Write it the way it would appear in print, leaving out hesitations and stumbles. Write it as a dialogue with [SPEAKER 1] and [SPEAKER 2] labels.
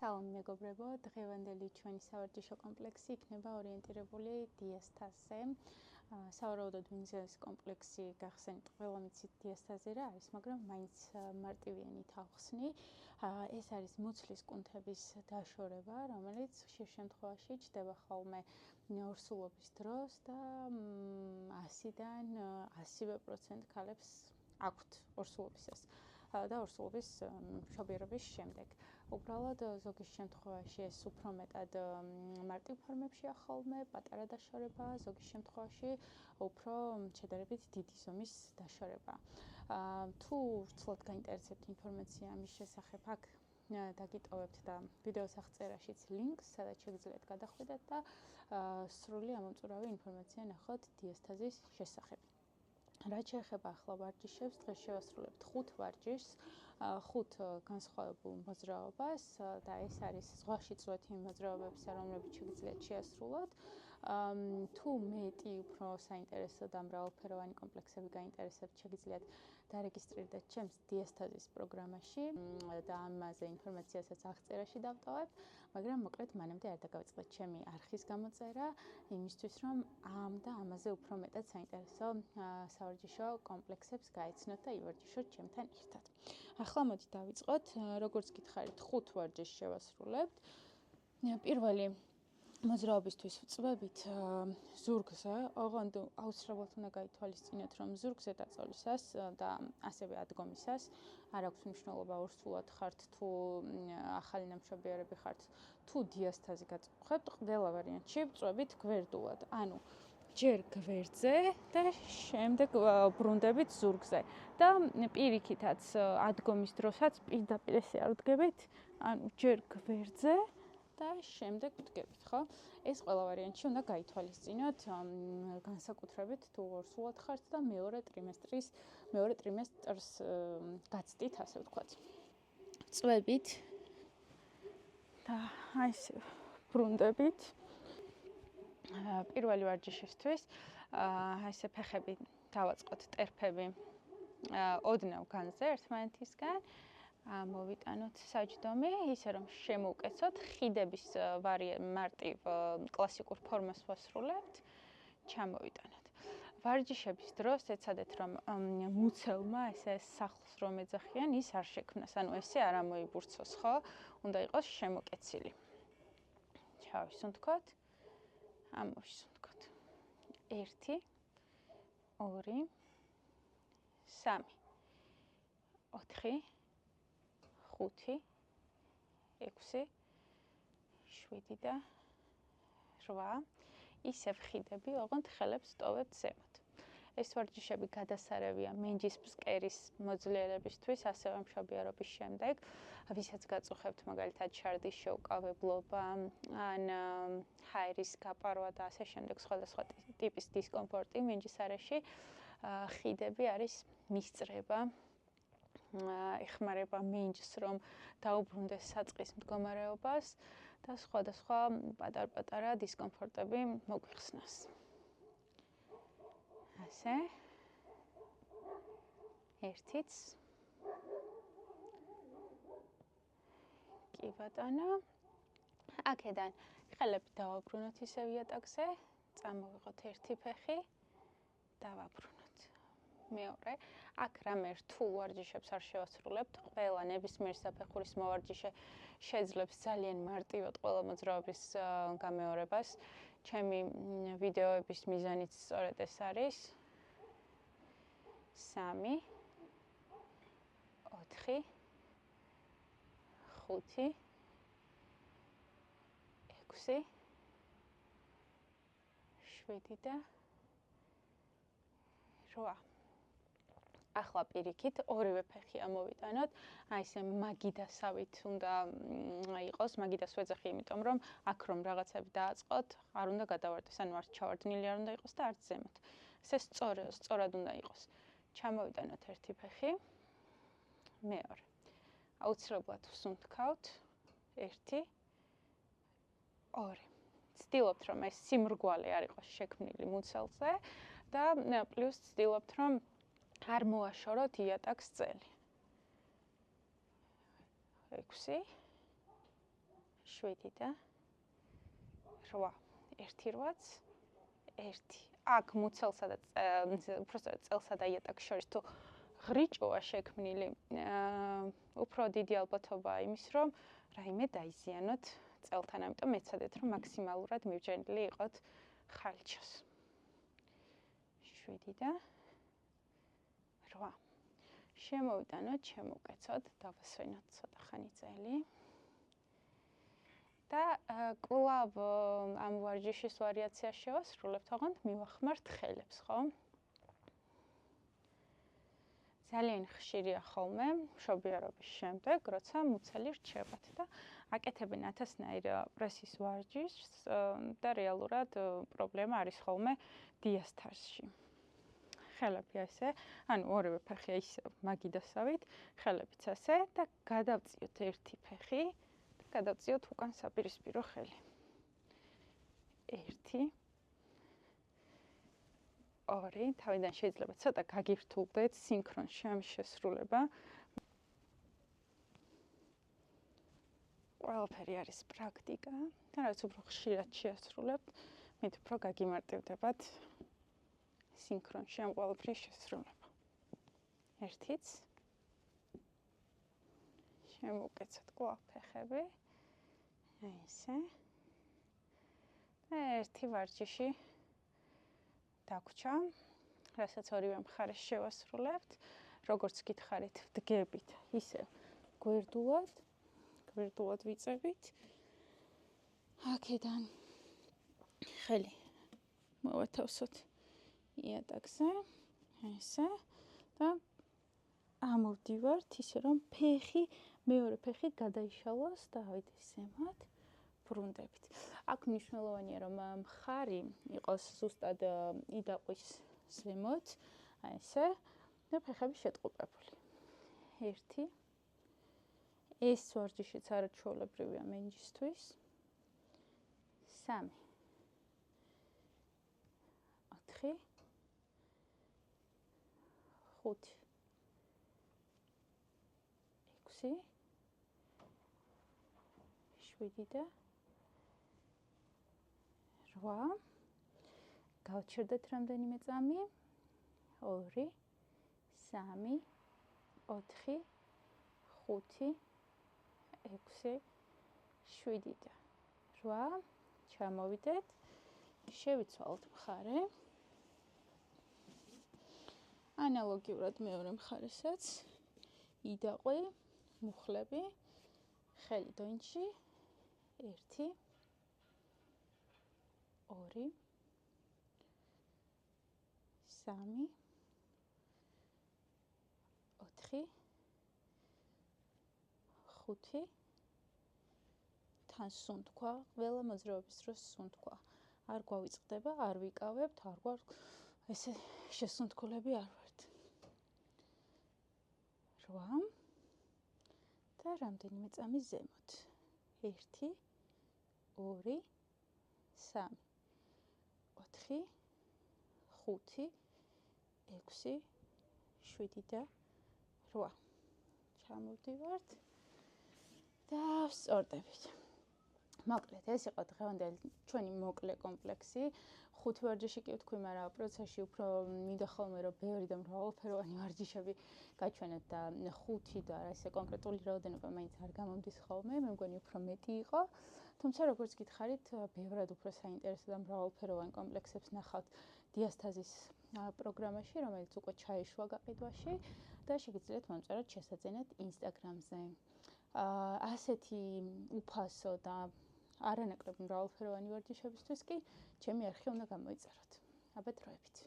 [SPEAKER 1] Სალამ მეგობრებო, დღევანდელი ჩვენი სავარჯიშო კომპლექსი იქნება ორიენტირებული დიასტაზზე. სავარაუდოდ ვინც ეს კომპლექსი გახსენთ, ყველა მიცით დიასტაზი რა არის, მაგრამ მაინც მარტივიანით ავხსნი. ეს არის მუცლის კუნთების დაშორება, რომელიც ხშირ შემთხვევაში ჩდება ხოლმე ორსულობის დროს და 100-დან 100% ქალებს აქვთ ორსულობისას და ორსულობის მშობიარობის შემდეგ. უბრალოდ ზოგი შემთხვევაში ეს უფრო მეტად მარტივ ფორმებშია ხოლმე, პატარა დაშორება, ზოგი შემთხვევაში უფრო შედარებით დიდი ზომის დაშორება. თუ ვცლოდ გაინტერესებთ ინფორმაცია ამის შესახებ, აქ დაგიტოვებთ და ვიდეოს აღწერაშიც ლინკს, სადაც შეგიძლიათ გადახვიდეთ და სრული ამომწურავი ინფორმაცია ნახოთ დიასტაზის შესახებ. რაც შეეხება ახლა ვარჯიშებს, დღეს შევასრულებთ 5 ვარჯიშს, 5 განსხვავებულ მოძრაობას და ეს არის ზღვაში წვეთი მოძრაობებისა, რომლებიც შეგიძლიათ შეასრულოთ. თუ მეტი უფრო საინტერესო და მრავალფეროვანი კომპლექსები გაინტერესებთ, შეგიძლიათ დარეგისტრირდეთ ჩემს დიასტაზის პროგრამაში და ამაზე ინფორმაციასაც აღწერაში დავტოვებ, მაგრამ მოკლედ მანამდე არ დაგავიწყდეთ ჩემი არხის გამოწერა, იმისთვის რომ ამ და ამაზე უფრო მეტად საინტერესო სავარჯიშო კომპლექსებს გაიცნოთ და ივარჯიშოთ ჩემთან ერთად. ახლა მოდი დავიწყოთ, როგორც გითხარით, 5 ვარჯიშს შევასრულებთ. პირველი მოძრაობისთვის ვწვევით ზურგზე, ოღონდ აუცილებლად უნდა გაითვალისწინოთ, რომ ზურგზე დაწოლისას და ასევე ადგომისას არ აქვს მნიშვნელობა ორსულად ხართ თუ ახალი ნამშრომლები ხართ, თუ დიასტაზი გაწუხებთ, ყველა ვარიანტში ვწვევით გვერდულად. ანუ ჯერ გვერდზე და შემდეგ ბრუნდებით ზურგზე და პირიქითაც ადგომის დროსაც პირდაპირ ესე არ ვდგებით, ანუ ჯერ გვერდზე და შემდეგ ვდგებით, ხო? ეს ყველა ვარიანტში უნდა გაითვალისწინოთ, განსაკუთრებით თუ ორსულად ხართ და მეორე ტრიმესტრს გაცდით, ასე ვთქვათ. ვწვევით და აი ესე ბრუნდებით. პირველი ვარჯიშისთვის ესე ფეხები დავაწყოთ ტერფები ოდნავ განზე ერთმანეთისგან, მოვიტანოთ საჯდომი, ისე რომ შემოვკეცოთ, ხიდების მარტივ კლასიკურ ფორმას ვასრულებთ, ჩამოვიტანოთ. ვარჯიშების დროს ეცადეთ, რომ მუცელმა ესე სახლს რომ ეძახიან, ის არ შექმნას, ანუ ესე არ ამოიბურცოს, ხო? უნდა იყოს შემოკეცილი. ჩავისუნთქოთ. ამოვისუნთქოთ. 1 2 3 4 5 6 7 და 8 ისევ ხიდები, ოღონდ ხელებს ტოვებთ ზემოთ. ეს ვარჯიშები გადასარევია მენჯის ფსკერის მოძლიერებისთვის, ასევე მშობიარობის შემდეგ, ვისაც გაწუხებთ მაგალითად შარდის შეუკავებლობა, ან ჰაერის გაპარვა და ასე შემდეგ, სხვადასხვა ტიპის დისკომფორტი მენჯის არეში, ხიდები არის მისწრება, ეხმარება მენჯს, რომ დაუბრუნდეს საწყის მდგომარეობას და სხვადასხვა პატარ-პატარა დისკომფორტები მოგვიხსნას. ასე. ერთიც. კი ბატონო. აქედან ხელები დავაბრუნოთ ისევ იატაკზე, წამოვიღოთ ერთი ფეხი, დავაბრუნოთ. მეორე, აქ რამე რთულ ვარჯიშებს არ შევასრულებთ, ყველა ნებისმიერ საფეხურის მოვარჯიშე შეძლებს ძალიან მარტივად ყველა მოძრაობის გამეორებას. ჩემი ვიდეოების მიზანიც სწორედ ეს არის. 3 4 5 6 7 და 8. ახლა პირიქით ორივე ფეხი ამოვიტანოთ, აი ესე მაგიდასავით უნდა იყოს, მაგიდას ვეძახი, იმიტომ რომ აქ რომ რაღაცები დააწყოთ, არ უნდა გადავარდეს, ანუ არც ჩავარდნილი არ უნდა იყოს და არც ზემოთ. ესე სწორად უნდა იყოს. ჩამოვიტანოთ ერთი ფეხი, მეორე. აუცილებლად ვსუნთქავთ, 1 2. ვცდილობთ, რომ ეს სიმრგვალე არ იყოს შექმნილი მუცელზე და პლუს ვცდილობთ, რომ არ მოაშოროთ იატაკს წელი. 6 7 და 8. 1-8, 1. აქ მუცელსა და უბრალოდ წელსა და იატაკს შორის თუ ღრიჭოა შექმნილი, უფრო დიდი ალბათობაა იმის, რომ რაიმე დაიზიანოთ წელთან, ამიტომ ეცადეთ, რომ მაქსიმალურად მივჭენილი იყოთ ხალჩოს. 7 და 8. შემოვიტანოთ, შემოვკეცოთ, დავასვენოთ ცოტა ხანი წელი. და კვლავ ამ ვარჯიშის ვარიაციას შევასრულებთ, ოღონდ მივახმართ ხელებს, ხო? ძალიან ხშირია ხოლმე მშობიარობის შემდეგ, როცა მუცელი რჩებათ და აკეთებენ ათასნაირ პრესის ვარჯიშს და რეალურად პრობლემა არის ხოლმე დიასტაზში. ხელები ასე, ანუ ორივე ფეხი ისე მაგიდასავით, ხელებიც ასე და გადავწიოთ ერთი ფეხი და გადავწიოთ უკან საპირისპირო ხელი. 1 2, თავიდან შეიძლება ცოტა გაგირთულდეთ სინქრონში ამის შესრულება. ყველაფერი არის პრაქტიკა და რაც უფრო ხშირად შეასრულებთ, მით უფრო გაგიმარტივდებათ სინქრონში ამ ყველაფრის შესრულება. 1 შემოვკეცოთ კვლავ ფეხები. ესე. და ერთი ვარჯიში დაგვრჩა, რასაც ორივე მხარეს შევასრულებთ, როგორც გითხარით, ვდგებით, ისე გვერდულად ვიწევით. აქედან ხელი მოვათავსოთ იატაკზე, ესე და ამოვდივართ ისე, რომ მეორე ფეხი გადაიშალოს და ავიდეს ზემოთ. ბრუნდებით. აქ მნიშვნელოვანია, რომ მხარი იყოს ზუსტად იდაყვის ზემოთ, ესე და ფეხები შეტყუპებული. 1 ეს ვარჯიშიც არაჩვეულებრივია მენჯისთვის. 3 4 5 6 7 და 8. გავჩერდეთ რამდენიმე წამი. 2 3 4 5 6 7 და 8. ჩამოვიდეთ. შევიცვალოთ მხარე. ანალოგიურად მეორე მხარესაც. იდაყვი, მუხლები, ხელი დონჩი. 1 2 3 4 5 თან სუნთქვა, ყველა მოძრაობის დროს სუნთქვა. არ გვავიწყდება, არ ვიკავებთ, არ გვაქვს ესე შესუნთქულები არ ვართ. 8 და რამდენიმე წამი ზემოთ. 1 2 3 4 5 6 7 და 8. ჩამოვდივართ და ვსწორდებით. მოკლედ, ეს იყო დღევანდელი ჩვენი მოკლე კომპლექსი. 5 ვარჯიში კი ვთქვი, მაგრამ პროცესში უფრო მინდა ხოლმე რომ ბევრი და მრავალფეროვანი ვარჯიშები გაჩვენოთ და 5 და ესე კონკრეტული რაოდენობა მაინც არ გამომდის ხოლმე, მე მგონი უფრო მეტი იყო. თუმცა როგორც გითხარით, ბევრად უფრო საინტერესო და მრავალფეროვან კომპლექსებს ნახავთ დიასტაზის პროგრამაში, რომელიც უკვე ჩაიშვა გაყიდვაში და შეგიძლიათ მომწეროთ შესაძენად Instagram-ზე. ასეთი უფასო და არანაკლებ მრავალფეროვანი ვარჯიშებისთვის კი ჩემი არხი უნდა გამოიწეროთ. აბა დროებით.